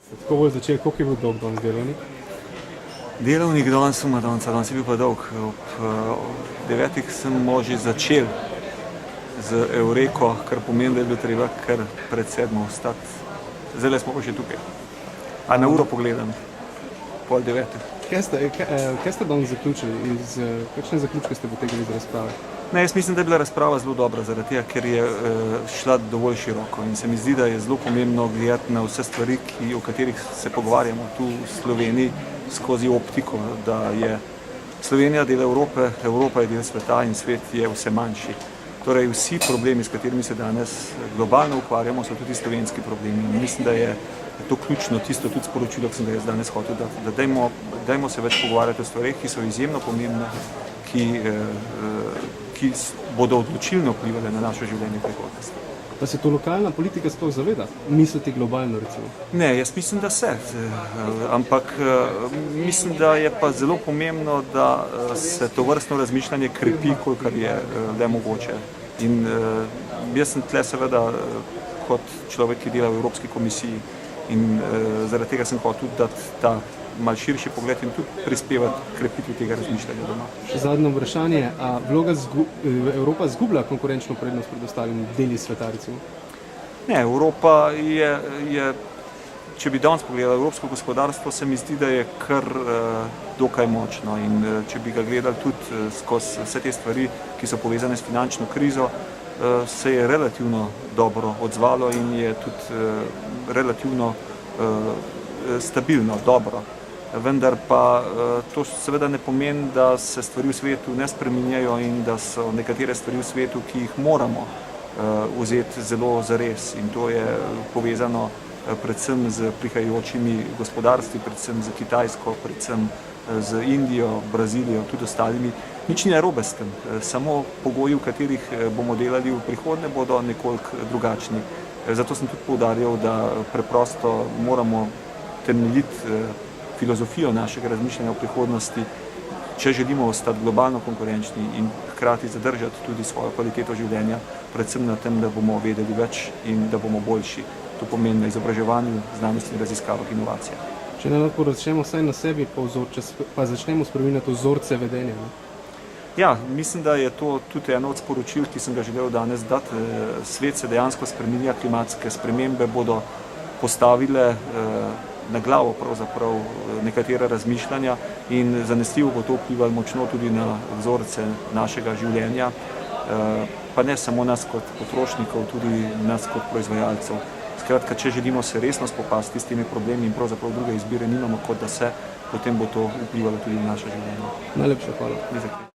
Tako bo začel, koliko je bil dolg danes delovnik? Delovnik danes je bil pa dolg. Ob 9. smo že začeli z Eureko, kar pomeni, da je bilo treba kar pred 7. vstati. Zdaj smo pa še tukaj. A na uro pogledam, 8:30. Kaj ste danes zaključili? Kakšne zaključke ste potegnili iz razprave? Ne, jaz mislim, da je bila razprava zelo dobra, zaradi tega, ker je šla dovolj široko in se mi zdi, da je zelo pomembno gledati na vse stvari, o katerih se pogovarjamo tu v Sloveniji, skozi optiko, da je Slovenija del Evrope, Evropa je del sveta in svet je vse manjši. Torej vsi problemi, s katerimi se danes globalno ukvarjamo, so tudi slovenski problemi. In mislim, da je to ključno, tisto tudi sporočilo, ki sem ga jaz danes hotel dati, da dajmo se več pogovarjati o stvareh, ki so izjemno pomembne, ki bodo odločilno vplivali na naše življenje v prihodnosti. Pa se to lokalna politika sploh zaveda? Mislite globalno recimo? Ne, jaz mislim, da se. Ampak mislim, da je pa zelo pomembno, da se to vrstno razmišljanje krepi, kolikor je le mogoče. In jaz sem tle seveda kot človek, ki dela v Evropski komisiji in zaradi tega sem hotel dati ta malo širši pogled in tudi prispevati k krepitvi tega razmišljanja doma. Še zadnje vprašanje, a Evropa zgublja konkurenčno prednost pred ostalimi deli sveta recimo? Ne, Evropa je, če bi danes pogledali evropsko gospodarstvo, se mi zdi, da je kar dokaj močno in če bi ga gledali tudi skozi vse te stvari, ki so povezane s finančno krizo, se je relativno dobro odzvalo in je tudi relativno stabilno, dobro. Vendar pa to seveda ne pomeni, da se stvari v svetu ne spreminjajo in da so nekatere stvari v svetu, ki jih moramo vzeti zelo zares. In to je povezano predvsem z prihajajočimi gospodarstvi, predvsem z Kitajsko, predvsem z Indijo, Brazilijo, tudi ostalimi. Nič ni narobe s tem, samo pogoji, v katerih bomo delali v prihodnje, bodo nekoliko drugačni. Zato sem tudi poudarjal, da preprosto moramo temeljiti filozofijo našega razmišljanja o prihodnosti, če želimo ostati globalno konkurenčni in hkrati zadržati tudi svojo kvaliteto življenja, predvsem na tem, da bomo vedeli več in da bomo boljši. To pomeni na izobraževanju, znanosti in raziskavah, inovacijah. Če ne lahko začnemo vsaj na sebi, pa začnemo spreminjati vzorce vedenja. Ne? Ja, mislim, da je to tudi eno od sporočil, ki sem ga želel danes dati. Svet se dejansko spreminja, klimatske spremembe bodo postavile na glavo pravzaprav nekatera razmišljanja in zanesljivo bo to vplivalo močno tudi na vzorce našega življenja, pa ne samo nas kot potrošnikov, tudi nas kot proizvajalcev. Skratka, če želimo se resno spopasti s temi problemi in pravzaprav druge izbire nimamo, kot da se, potem bo to vplivalo tudi na naše življenje. Najlepša hvala.